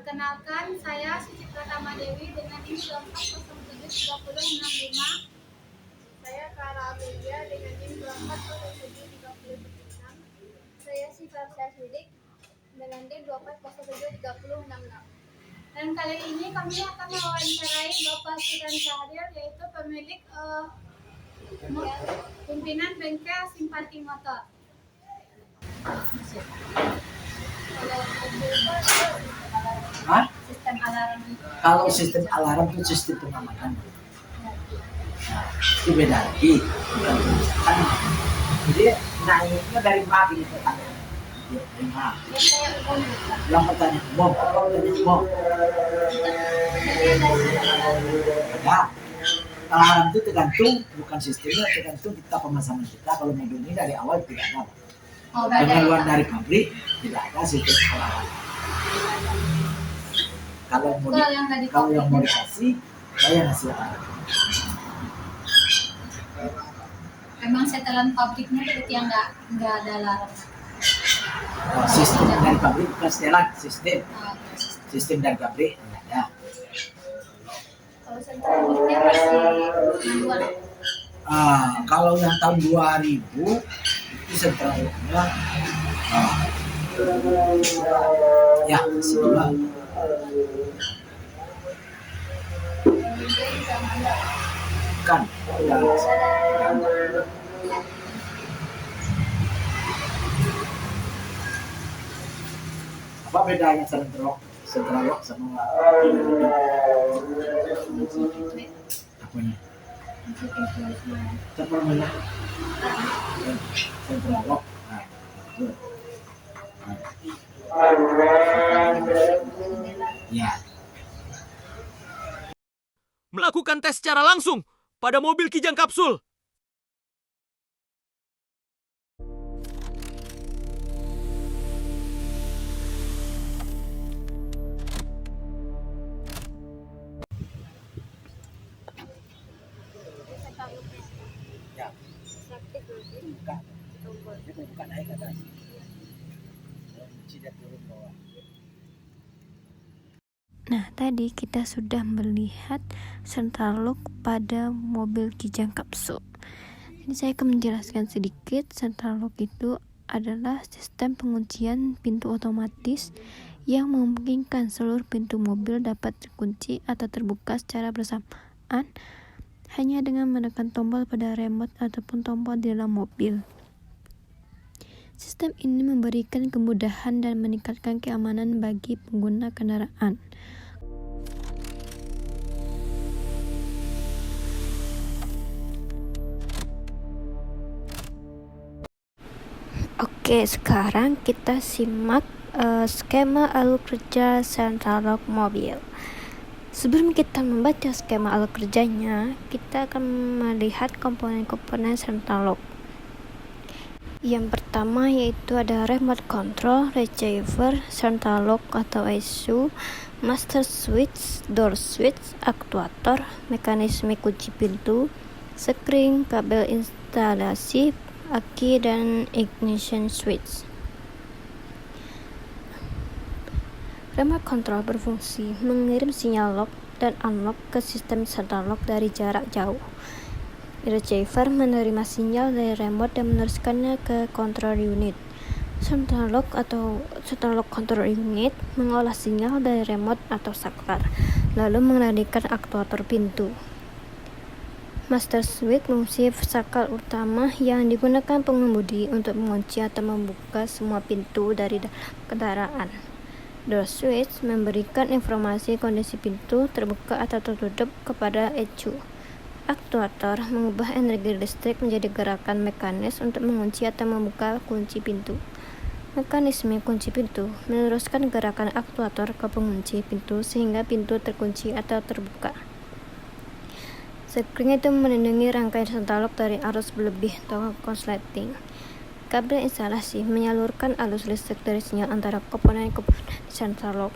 Perkenalkan, saya Siti Pratama Dewi dengan NIM 24073065. Saya Kara Amelia dengan NIM 24073076. Saya Sifarsya Sidik dengan NIM 24073066. Dan kali ini kami akan mewawancarai Bapak Sudan Syahrir, yaitu pemilik pimpinan bengkel Simpati Motor. Sistem alarm. Kalau sistem alarm itu sistem pengamatan. Nah, itu beda lagi. Jadi naiknya dari pagi itu kan. Dari pagi. Yang pertanyaan umum, Ya, alarm itu tergantung, bukan sistemnya, tergantung kita pemasangan kita. Kalau mobil ini dari awal tidak ada. Pengeluaran dari pabrik tidak ada sistem alarm. Kalau yang mau dikasih, saya ngasih alarm. Memang setelan pabriknya berarti yang nggak ada alarm. Sistem dari pabrik bukan setelan, sistem dari pabrik tidak ada. Kalau sentralnya masih manual. Kalau yang tahun 2000 itu sentralnya ya masih dua. Kan apa bedanya sentralok sama apanya? Sepertinya sentralok. Ya. Melakukan tes secara langsung pada mobil Kijang Kapsul. Ya. Bukan naik ke atas. Tidak turun bawah. Nah, tadi kita sudah melihat central lock pada mobil Kijang Kapsul. Ini saya akan menjelaskan sedikit. Central lock itu adalah sistem penguncian pintu otomatis yang memungkinkan seluruh pintu mobil dapat terkunci atau terbuka secara bersamaan hanya dengan menekan tombol pada remote ataupun tombol di dalam mobil. Sistem ini memberikan kemudahan dan meningkatkan keamanan bagi pengguna kendaraan. Oke, sekarang kita simak skema alur kerja central lock mobil. Sebelum kita membaca skema alur kerjanya, kita akan melihat komponen-komponen central lock. Yang pertama yaitu ada remote control, receiver, central lock atau ECU, master switch, door switch, aktuator, mekanisme kunci pintu, spring, kabel instalasi, aki, dan ignition switch. Remote control berfungsi mengirim sinyal lock dan unlock ke sistem central lock dari jarak jauh. Receiver menerima sinyal dari remote dan meneruskannya ke control unit. Central lock atau central lock control unit mengolah sinyal dari remote atau saklar, lalu mengendalikan aktuator pintu. Master switch fungsi saklar utama yang digunakan pengemudi untuk mengunci atau membuka semua pintu dari dalam kendaraan. Door switch memberikan informasi kondisi pintu terbuka atau tertutup kepada ECU. Aktuator mengubah energi listrik menjadi gerakan mekanis untuk mengunci atau membuka kunci pintu. Mekanisme kunci pintu meneruskan gerakan aktuator ke pengunci pintu sehingga pintu terkunci atau terbuka. Spring itu melindungi rangkaian central lock dari arus berlebih atau konsleting. Kabel instalasi menyalurkan arus listrik dari sinyal antara komponen-komponen central lock.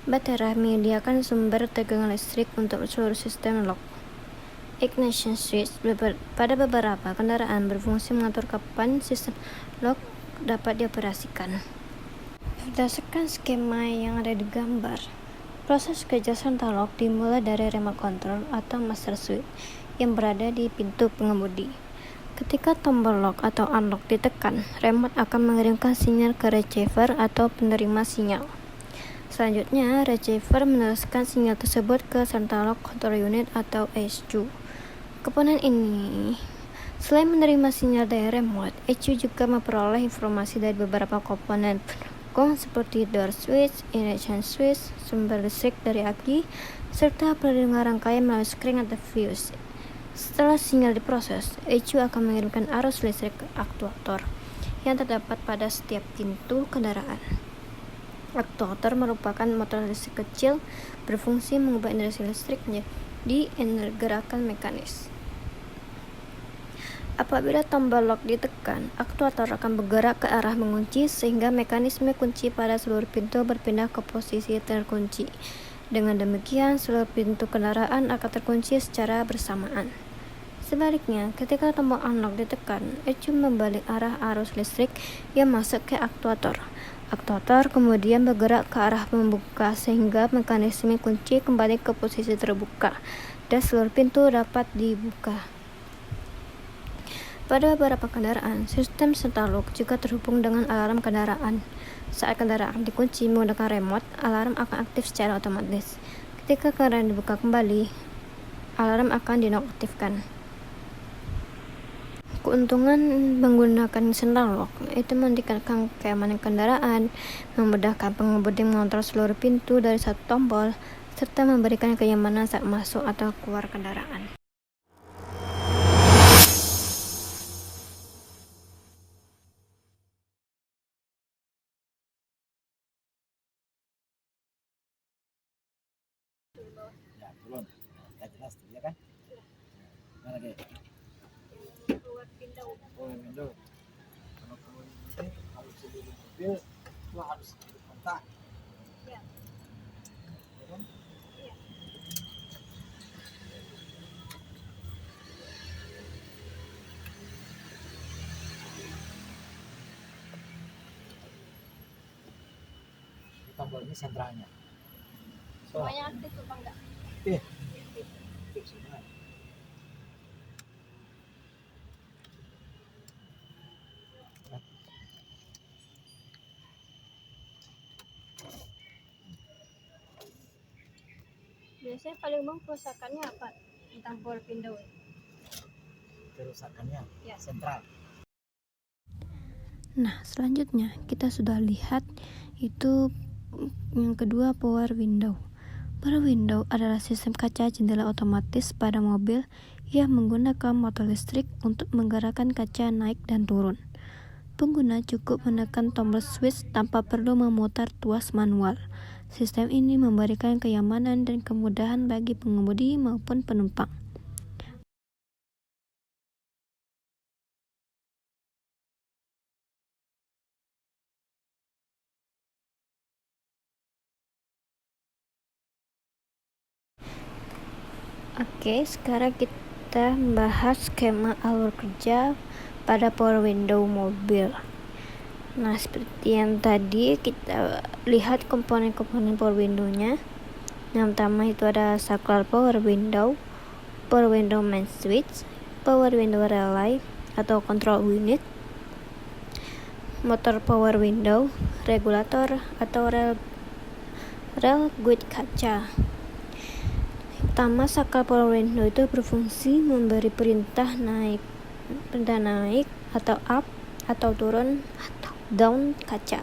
Baterai menyediakan sumber tegangan listrik untuk seluruh sistem lock. Ignition switch pada beberapa kendaraan berfungsi mengatur kapan sistem lock dapat dioperasikan. Berdasarkan skema yang ada di gambar, proses kerja central lock dimulai dari remote control atau master switch yang berada di pintu pengemudi. Ketika tombol lock atau unlock ditekan, remote akan mengirimkan sinyal ke receiver atau penerima sinyal. Selanjutnya, receiver meneruskan sinyal tersebut ke central lock control unit atau ECU. Komponen ini selain menerima sinyal dari remote, ECU juga memperoleh informasi dari beberapa komponen pendukung seperti door switch, ignition switch, sumber listrik dari aki, serta perlindungan rangkaian melalui screen atau fuse. Setelah sinyal diproses, ECU akan mengirimkan arus listrik ke aktuator yang terdapat pada setiap pintu kendaraan. Aktuator merupakan motor listrik kecil berfungsi mengubah energi listrik menjadi gerakan mekanis. Apabila tombol lock ditekan, aktuator akan bergerak ke arah mengunci sehingga mekanisme kunci pada seluruh pintu berpindah ke posisi terkunci. Dengan demikian, seluruh pintu kendaraan akan terkunci secara bersamaan. Sebaliknya, ketika tombol unlock ditekan, ECU membalik arah arus listrik yang masuk ke aktuator. Aktuator kemudian bergerak ke arah membuka sehingga mekanisme kunci kembali ke posisi terbuka dan seluruh pintu dapat dibuka. Pada beberapa kendaraan, sistem central lock juga terhubung dengan alarm kendaraan. Saat kendaraan dikunci menggunakan remote, alarm akan aktif secara otomatis. Ketika kendaraan dibuka kembali, alarm akan dinonaktifkan. Keuntungan menggunakan central lock itu meningkatkan keamanan kendaraan, memudahkan pengemudi mengontrol seluruh pintu dari satu tombol, serta memberikan kenyamanan saat masuk atau keluar kendaraan. Ya, turun. Ya jelas, ya kan? Mana deh? Power window. Kalau power window harus seluruh mobil, itu harus kontak. Ya. Ya kan? Iya. Tombol ini sentralnya. Semuanya aktif apa enggak? Aktif. Aktif semua. Biasanya paling umum kerusakannya apa tentang power window? Kerusakannya Ya. sentral. Nah, selanjutnya kita sudah lihat itu yang kedua, power window. Power window adalah sistem kaca jendela otomatis pada mobil yang menggunakan motor listrik untuk menggerakkan kaca naik dan turun. Pengguna cukup menekan tombol switch tanpa perlu memutar tuas manual. Sistem ini memberikan kenyamanan dan kemudahan bagi pengemudi maupun penumpang. Oke, sekarang kita membahas skema alur kerja pada power window mobil. Nah, seperti yang tadi kita lihat komponen-komponen power window-nya. Yang pertama itu ada saklar power window main switch, power window relay atau control unit, motor power window, regulator atau rel guide kaca. Pertama, saklar power window itu berfungsi memberi perintah naik atau up atau turun atau down kaca.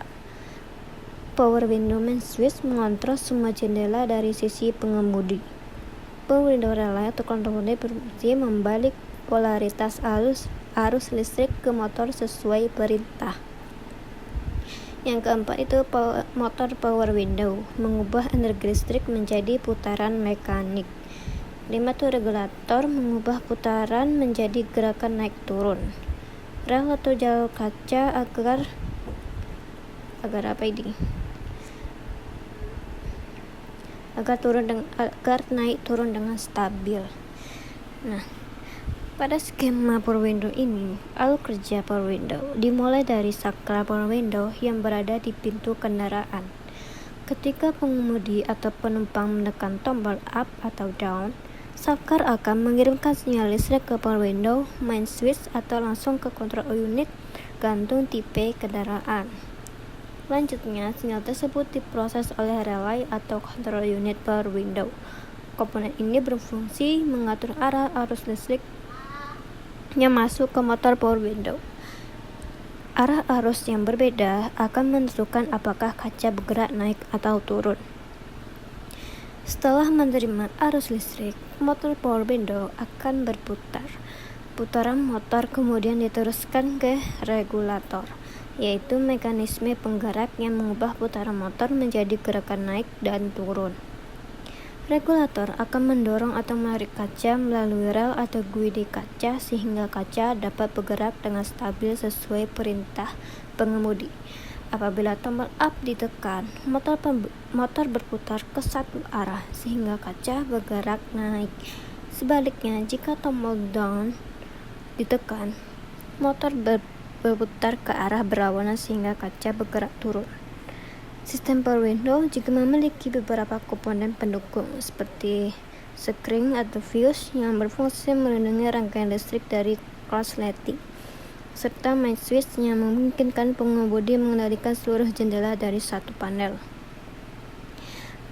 Power window main switch mengontrol semua jendela dari sisi pengemudi. Power window relay atau control unit berfungsi membalik polaritas arus listrik ke motor sesuai perintah. Yang keempat itu motor power window mengubah energi listrik menjadi putaran mekanik. 5 itu regulator mengubah putaran menjadi gerakan naik turun. Rel atau jalur kaca agar apa ini? Agar naik turun dengan stabil. Nah, Pada skema Power Window ini, alur kerja Power Window dimulai dari saklar Power Window yang berada di pintu kendaraan. Ketika pengemudi atau penumpang menekan tombol up atau down, saklar akan mengirimkan sinyal listrik ke Power Window, main switch atau langsung ke kontrol unit gantung tipe kendaraan. Selanjutnya, sinyal tersebut diproses oleh relay atau kontrol unit Power Window. Komponen ini berfungsi mengatur arah arus listrik yang masuk ke motor Power Window. Arah arus yang berbeda akan menentukan apakah kaca bergerak naik atau turun. Setelah menerima arus listrik, motor Power Window akan berputar. Putaran motor kemudian diteruskan ke regulator, yaitu mekanisme penggerak yang mengubah putaran motor menjadi gerakan naik dan turun. Regulator akan mendorong atau menarik kaca melalui rel atau guide kaca sehingga kaca dapat bergerak dengan stabil sesuai perintah pengemudi. Apabila tombol up ditekan, motor berputar ke satu arah sehingga kaca bergerak naik. Sebaliknya, jika tombol down ditekan, motor berputar ke arah berlawanan sehingga kaca bergerak turun. Sistem Power Window juga memiliki beberapa komponen pendukung seperti screen atau fuse yang berfungsi melindungi rangkaian listrik dari korsleting, serta main switch yang memungkinkan pengemudi mengendalikan seluruh jendela dari satu panel.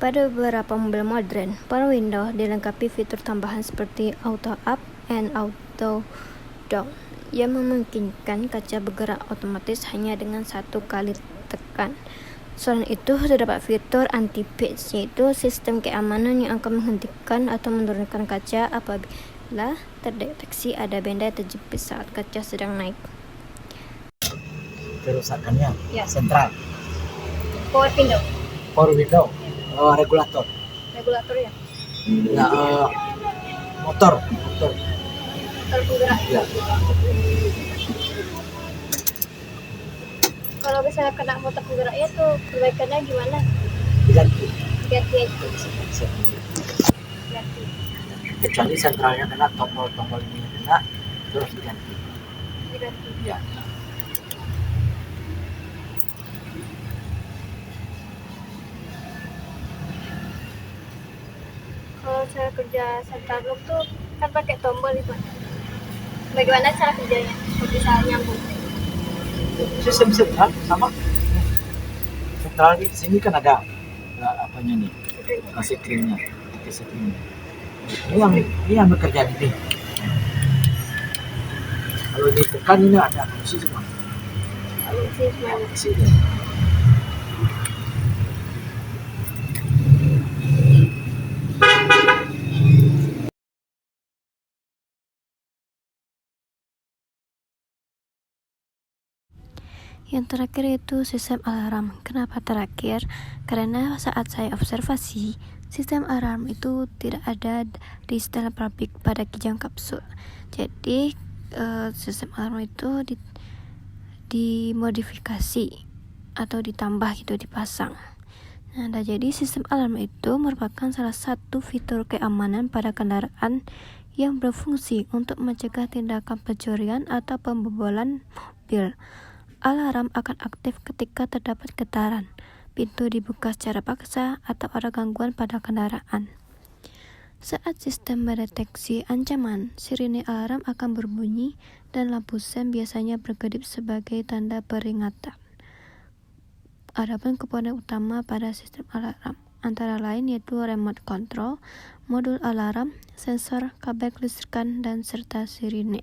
Pada beberapa mobil modern, Power Window dilengkapi fitur tambahan seperti auto up and auto down yang memungkinkan kaca bergerak otomatis hanya dengan satu kali tekan. Selain itu, terdapat fitur anti-pitch, yaitu sistem keamanan yang akan menghentikan atau menurunkan kaca apabila terdeteksi ada benda terjepit saat kaca sedang naik. Kerusakannya Ya. sentral, Power Window, regulator, regulator ya, motor, bergerak. ya. Kalau misalnya kena motor bergeraknya tuh perbaikannya gimana? Diganti. Ganti. Kecuali sentralnya kena, tombol ini kena, terus diganti. Ya. Kalau saya kerja central lock tuh kan pakai tombol itu. Bagaimana cara kerjanya? Kok bisa nyambung? Sistem sentral sama. Sentral di sini kan ada apanya nih? Kasih krimnya. Ini yang bekerja ini. Kalau ditekan ini ada fungsi semua. Fungsi. Yang terakhir itu sistem alarm. Kenapa terakhir? Karena saat saya observasi, sistem alarm itu tidak ada di setelan pabrik pada kijang kapsul. Jadi sistem alarm itu dimodifikasi atau ditambah gitu, dipasang. Nah, jadi sistem alarm itu merupakan salah satu fitur keamanan pada kendaraan yang berfungsi untuk mencegah tindakan pencurian atau pembobolan mobil. Alarm akan aktif ketika terdapat getaran, pintu dibuka secara paksa, atau ada gangguan pada kendaraan. Saat sistem mendeteksi ancaman, sirine alarm akan berbunyi dan lampu sen biasanya berkedip sebagai tanda peringatan. Adapun komponen utama pada sistem alarm antara lain yaitu remote control, modul alarm, sensor, kabel kelistrikan, dan serta sirine.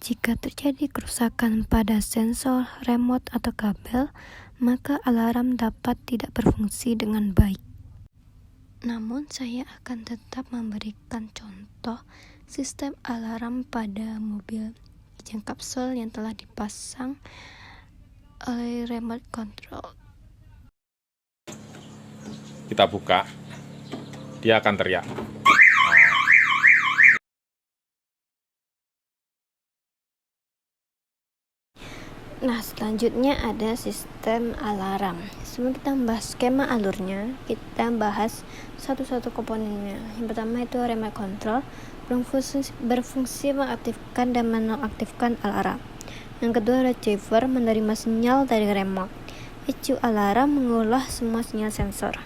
Jika terjadi kerusakan pada sensor, remote, atau kabel, maka alarm dapat tidak berfungsi dengan baik. Namun, saya akan tetap memberikan contoh sistem alarm pada mobil kijang kapsul yang telah dipasang oleh remote control. Kita buka, dia akan teriak. Nah, selanjutnya ada sistem alarm. Sebelum kita membahas skema alurnya, kita bahas satu-satu komponennya. Yang pertama itu remote control. berfungsi mengaktifkan dan menonaktifkan alarm. Yang kedua, receiver menerima sinyal dari remote. ECU alarm mengolah semua sinyal sensor.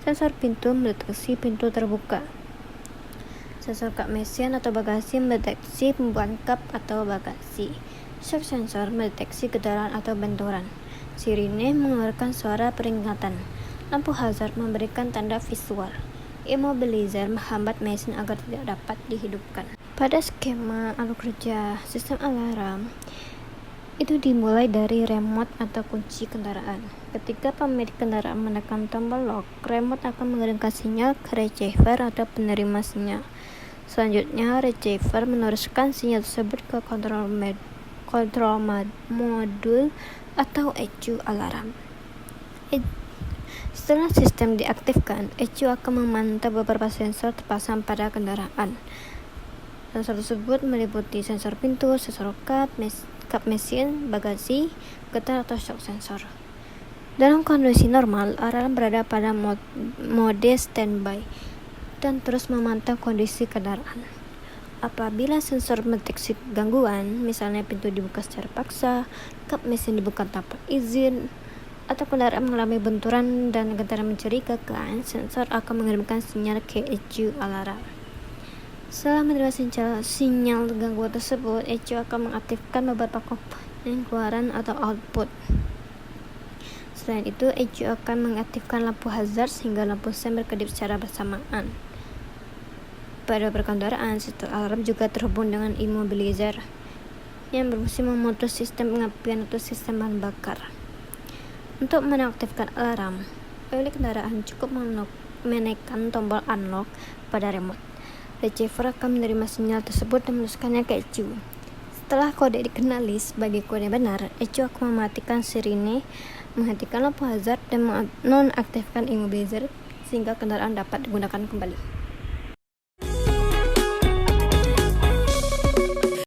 Sensor pintu mendeteksi pintu terbuka. Sensor kap mesin atau bagasi mendeteksi pembukaan kap atau bagasi. Shock sensor mendeteksi getaran atau benturan. Sirine mengeluarkan suara peringatan. Lampu hazard memberikan tanda visual. Immobilizer menghambat mesin agar tidak dapat dihidupkan. Pada skema alur kerja sistem alarm itu dimulai dari remote atau kunci kendaraan. Ketika pemilik kendaraan menekan tombol lock, remote akan mengirimkan sinyal ke receiver atau penerima sinyal. Selanjutnya, receiver meneruskan sinyal tersebut ke kontrol modul atau ECU alarm. Setelah sistem diaktifkan, ECU akan memantau beberapa sensor terpasang pada kendaraan. Sensor tersebut meliputi sensor pintu, sensor kap mesin, bagasi, getar atau shock sensor. Dalam kondisi normal, alarm berada pada mode standby dan terus memantau kondisi kendaraan. Apabila sensor mendeteksi gangguan, misalnya pintu dibuka secara paksa, kap mesin dibuka tanpa izin, atau kendaraan mengalami benturan dan getaran mencurigakan, sensor akan mengirimkan sinyal ke ECU alarm. Setelah menerima sinyal gangguan tersebut, ECU akan mengaktifkan beberapa komponen keluaran atau output. Selain itu, ECU akan mengaktifkan lampu hazard sehingga lampu sen berkedip secara bersamaan. Pada perkendaraan, sistem alarm juga terhubung dengan immobilizer yang berfungsi memutus sistem pengapian atau sistem bahan bakar. Untuk menaktifkan alarm, pemilik kendaraan cukup menekan tombol unlock pada remote. Receiver akan menerima sinyal tersebut dan meneruskannya ke ECU. Setelah kode dikenali sebagai kode benar, ECU akan mematikan sirine, menghentikan lampu hazard, dan menonaktifkan immobilizer sehingga kendaraan dapat digunakan kembali.